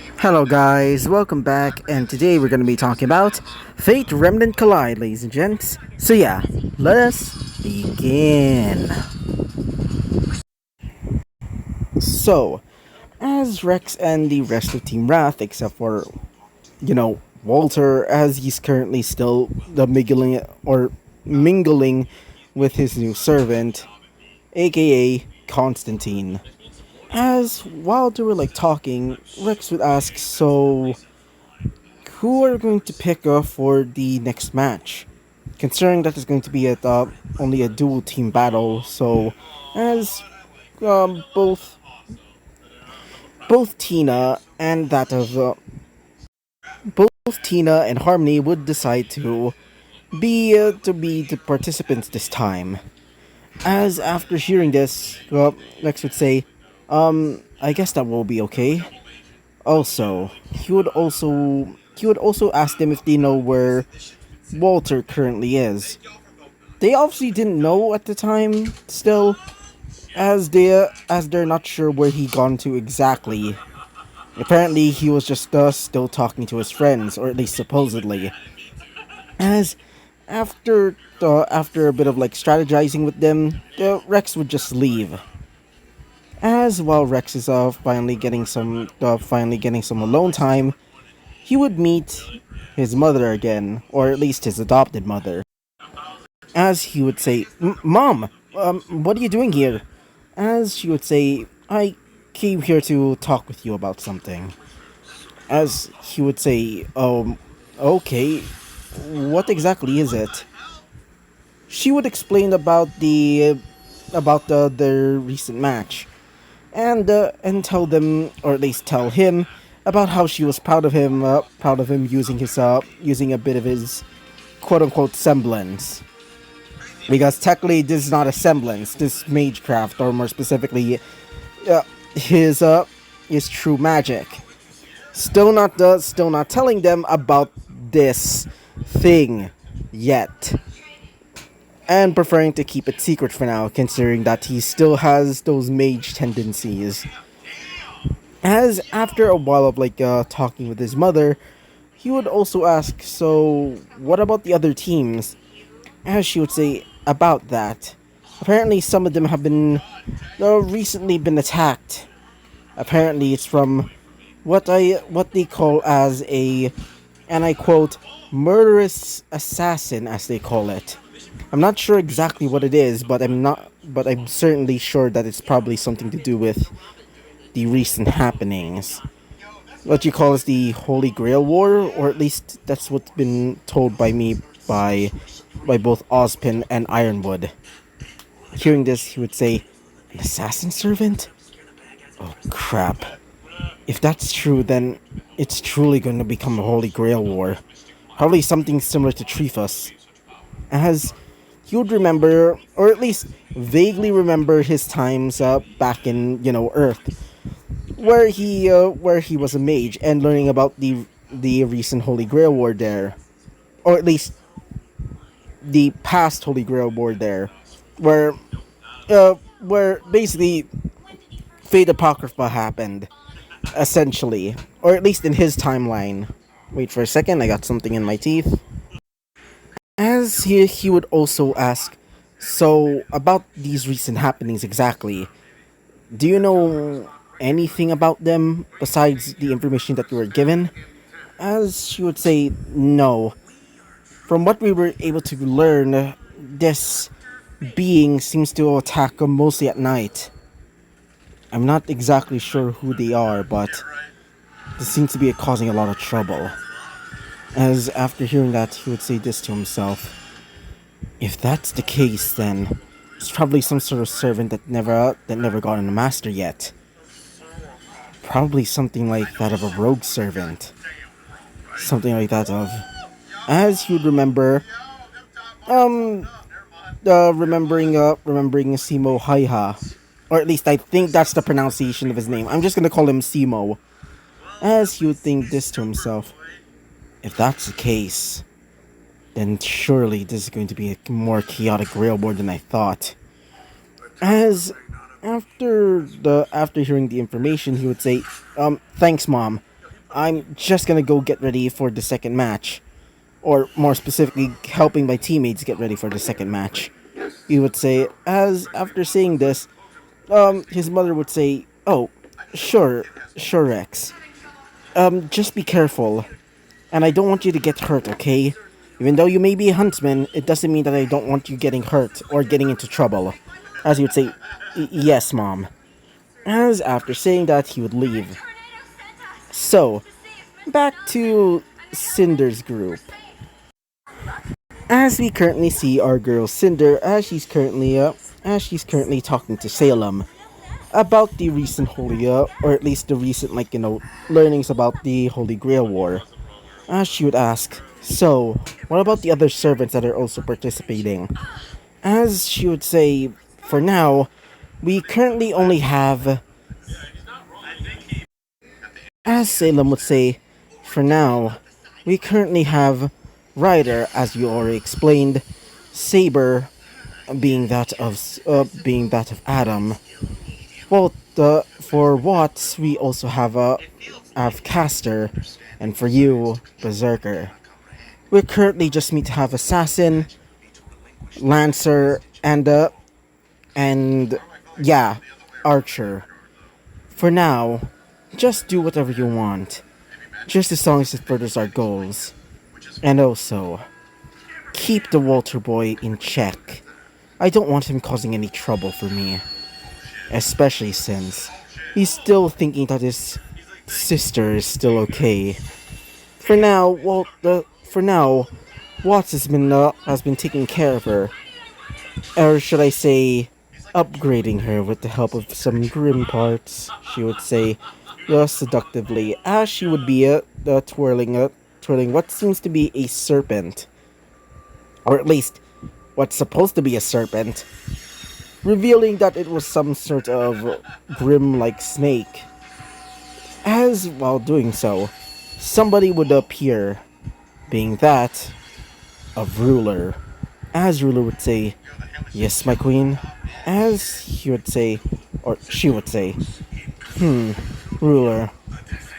Hello guys, welcome back, and today we're going to be talking about Fate Remnant Collide, ladies and gents. So yeah, let us begin. So, as Rex and the rest of Team Wrath, except for, Walter, as he's currently still the mingling with his new servant, aka Constantine. As while they were talking, Rex would ask, so who are going to pick up for the next match? Considering that it's going to be only a dual team battle, so as both Tina and both Tina and Harmony would decide to be the participants this time. As after hearing this, Rex would say, I guess that will be okay. Also, he would also ask them if they know where Walter currently is. They obviously didn't know at the time still, as they're not sure where he gone to exactly. Apparently he was just still talking to his friends, or at least supposedly. As after a bit of strategizing with them, Rex would just leave. As while Rex is finally getting some alone time, he would meet his mother again, or at least his adopted mother. As he would say, "Mom, what are you doing here?" As she would say, "I came here to talk with you about something." As he would say, okay, what exactly is it?" She would explain about their recent match, and tell them, or at least tell him, about how she was proud of him using a bit of his quote unquote semblance. Because technically, this is not a semblance. This magecraft, or more specifically, uh, his uh, his true magic. Still not telling them about this thing yet, and preferring to keep it secret for now, considering that he still has those mage tendencies. As after a while of talking with his mother, he would also ask, "So, what about the other teams?" As she would say about that, apparently some of them have been recently been attacked. Apparently, it's from what they call as a, and I quote, murderous assassin, as they call it. I'm not sure exactly what it is, but I'm certainly sure that it's probably something to do with the recent happenings. What you call as the Holy Grail War, or at least that's what's been told by by both Ozpin and Ironwood. Hearing this, he would say, "An assassin servant? Oh crap. If that's true, then it's truly going to become a Holy Grail War. Probably something similar to Trifus." As he would remember, or at least vaguely remember, his times back in, Earth, where he was a mage, and learning about the recent Holy Grail War there, or at least the past Holy Grail War there, where where basically Fate Apocrypha happened, essentially, or at least in his timeline. Wait for a second, I got something in my teeth. As he would also ask, "So, about these recent happenings exactly, do you know anything about them besides the information that you were given?" As she would say, "No. From what we were able to learn, this being seems to attack mostly at night. I'm not exactly sure who they are, but this seems to be causing a lot of trouble." As after hearing that, he would say this to himself: "If that's the case, then it's probably some sort of servant that never got a master yet. Probably something like that of a rogue servant. Something like that of..." As he would remember, um, remembering Simo Haiha. Or at least I think that's the pronunciation of his name. I'm just gonna call him Simo. As he would think this to himself: "If that's the case, then surely this is going to be a more chaotic railroad than I thought." As after hearing the information, he would say, "Thanks, Mom. I'm just gonna go get ready for the second match. Or more specifically, helping my teammates get ready for the second match. He would say, as after saying this, his mother would say, "Oh, sure, sure, Rex. Just be careful. And I don't want you to get hurt, okay? Even though you may be a huntsman, it doesn't mean that I don't want you getting hurt or getting into trouble." As he would say, "Yes, Mom." As after saying that, he would leave. So, back to Cinder's group. As we currently see our girl Cinder, as she's currently talking to Salem about the recent Holy, or at least the recent, learnings about the Holy Grail War. As she would ask, "So, what about the other servants that are also participating?" As she would say, "For now, we currently only have," as Salem would say, "For now, we currently have Ryder, as you already explained, Saber, being that of Adam. Well, for Watts, we also have Caster, and for you, Berserker. We currently just need to have Assassin, Lancer, and yeah, Archer. For now, just do whatever you want, just as long as it furthers our goals. And also, keep the Walter boy in check. I don't want him causing any trouble for me, especially since he's still thinking that his sister is still okay. For now, Watts has been taking care of her, or should I say, upgrading her with the help of some grim parts." She would say, seductively, as she would be twirling what seems to be a serpent, or at least what's supposed to be a serpent, revealing that it was some sort of grim-like snake. As while doing so, somebody would appear, being that of Ruler. As Ruler would say, "Yes, my queen." As he would say, or she would say, "Ruler,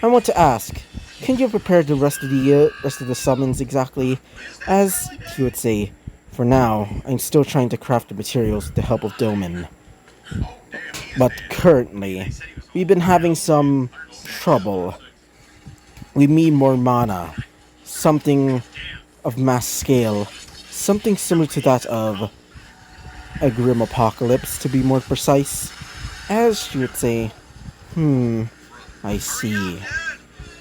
I want to ask, can you prepare the rest of the summons exactly?" As he would say, "For now, I'm still trying to craft the materials with the help of Doman. But currently, we've been having some trouble. We need more mana. Something of mass scale. Something similar to that of a grim apocalypse, to be more precise." As she would say, "I see.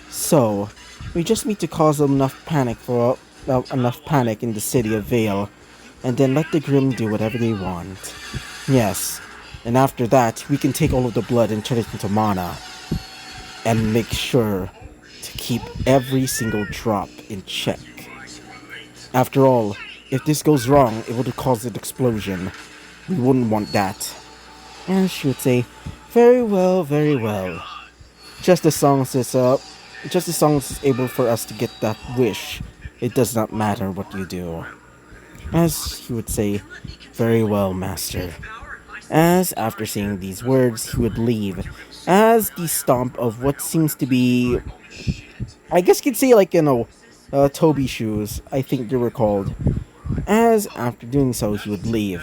So, we just need to cause enough panic in the city of Vale, and then let the Grim do whatever they want. Yes, and after that, we can take all of the blood and turn it into mana, and make sure to keep every single drop in check. After all, if this goes wrong, it would cause an explosion. We wouldn't want that." And she would say, "Very well, very well. Just as long as it's able for us to get that wish, it does not matter what you do." As he would say, "Very well, master." As after saying these words, he would leave. As the stomp of what seems to be, I guess you could say, Toby shoes, I think they were called. As after doing so, he would leave.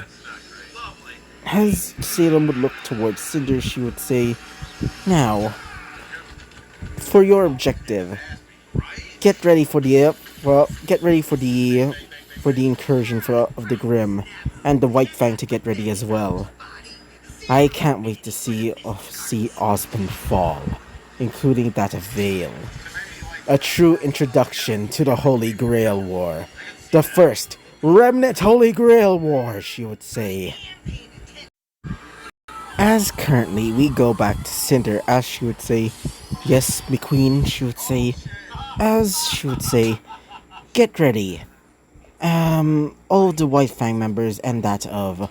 As Salem would look towards Cinder, she would say, "Now, for your objective, get ready for the incursion of the Grim, and the White Fang to get ready as well. I can't wait to see Osmond fall, including that of Vale. A true introduction to the Holy Grail War. The first Remnant Holy Grail War," she would say. As currently we go back to Cinder, as she would say, "Yes, me queen," she would say. As she would say, "Get ready. All of the White Fang members and that of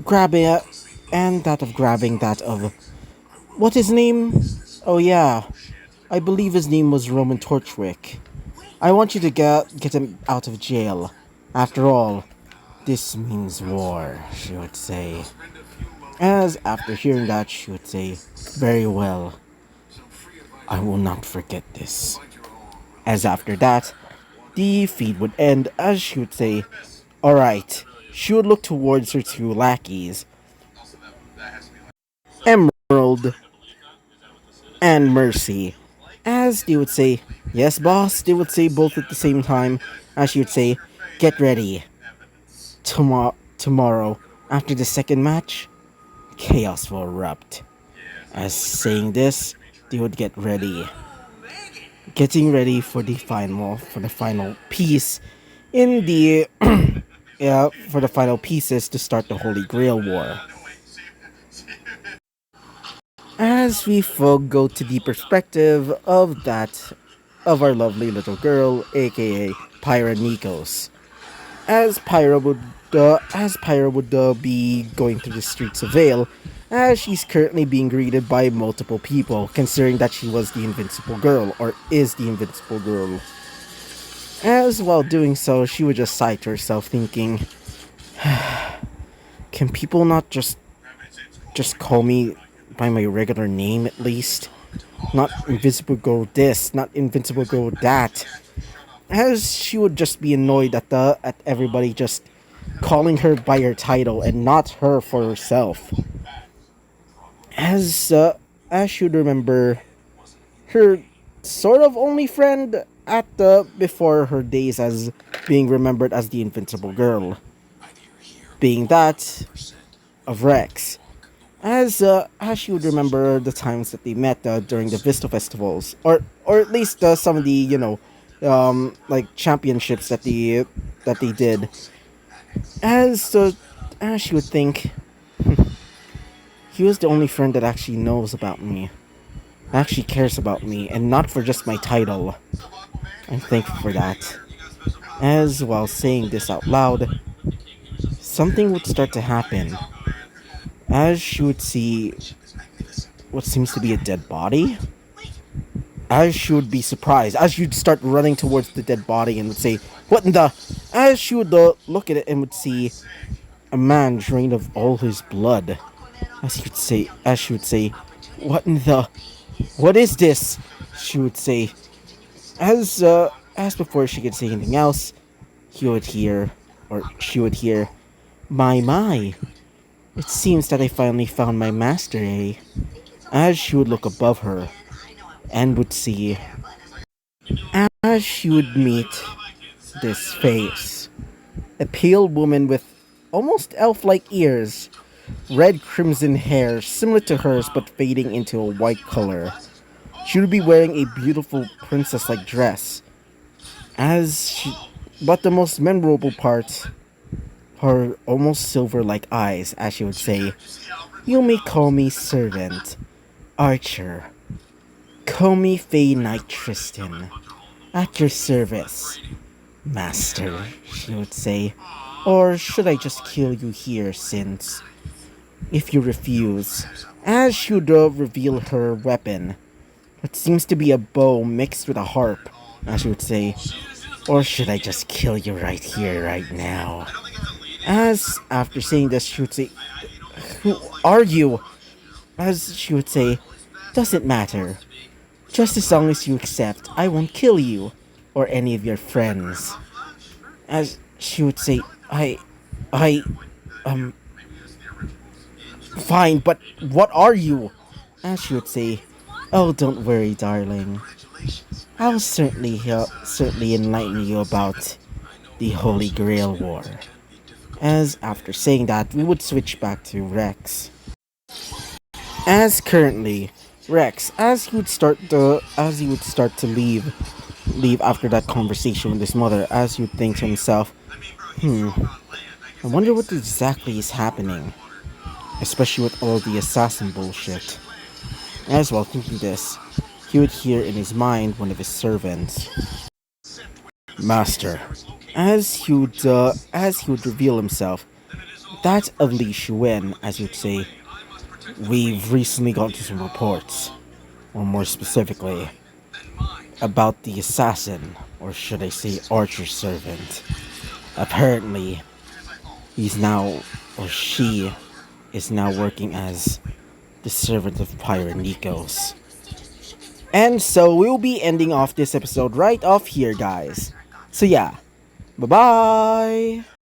grabbing that of, what his name? Oh yeah, I believe his name was Roman Torchwick. I want you to get him out of jail. After all, this means war," she would say. As after hearing that, she would say, "Very well. I will not forget this. As after that, the feed would end as she would say, Alright. She would look towards her two lackeys, Emerald and Mercy, as they would say, Yes, boss, they would say both at the same time, as she would say, Get ready. Tomorrow, after the second match, chaos will erupt. As saying this, they would get ready. Getting ready for the final piece in the for the final pieces to start the Holy Grail War. As we go to the perspective of our lovely little girl, aka Pyra Nikos, as Pyra would be going through the streets of Vale, as she's currently being greeted by multiple people, considering that she was the invincible girl, or is the invincible girl. As while doing so, she would just sigh to herself, thinking, "Can people not just call me by my regular name at least? Not Invincible Girl this, not Invincible Girl that." As she would just be annoyed at everybody just calling her by her title and not her for herself. As as she would remember her sort of only friend at the before her days as being remembered as the Invincible Girl, being that of Rex. As she would remember the times that they met during the Vista festivals, or at least some of the like championships that they did. As as she would think, he was the only friend that actually knows about me, actually cares about me, and not for just my title. I'm thankful for that. As while saying this out loud, something would start to happen. As she would see what seems to be a dead body, as she would be surprised, as she'd start running towards the dead body and would say, What in the? As she would look at it and would see a man drained of all his blood. As she would say, What in the? What is this? She would say, as before she could say anything else, he would hear, or she would hear, My. It seems that I finally found my master, eh? As she would look above her, and would see, as she would meet this face, a pale woman with almost elf-like ears, red crimson hair similar to hers but fading into a white color. She would be wearing a beautiful princess-like dress, but the most memorable part, her almost silver-like eyes, as she would say, You may call me servant, archer. Call me Fey Knight Tristan. At your service, master, she would say. Or should I just kill you here, since if you refuse, as she would reveal her weapon, what seems to be a bow mixed with a harp, as she would say, or should I just kill you right here, right now? As after saying this, she would say, Who are you? As she would say, Doesn't matter. Just as long as you accept, I won't kill you, or any of your friends. As she would say, I, fine, but what are you? As she would say, Oh, don't worry, darling. I'll certainly enlighten you about the Holy Grail War. As after saying that, we would switch back to Rex. As currently, Rex, as he would start to leave after that conversation with his mother, as he would think to himself, I wonder what exactly is happening, especially with all the assassin bullshit. As while thinking this, he would hear in his mind one of his servants, Master, as he would reveal himself, that of Li Shuen, as he would say, we've recently gotten some reports, or more specifically, about the assassin, or should I say archer servant. Apparently, he's now, or she, is now working as the servant of Pyra Nikos. And so we'll be ending off this episode right off here, guys. So yeah, bye bye!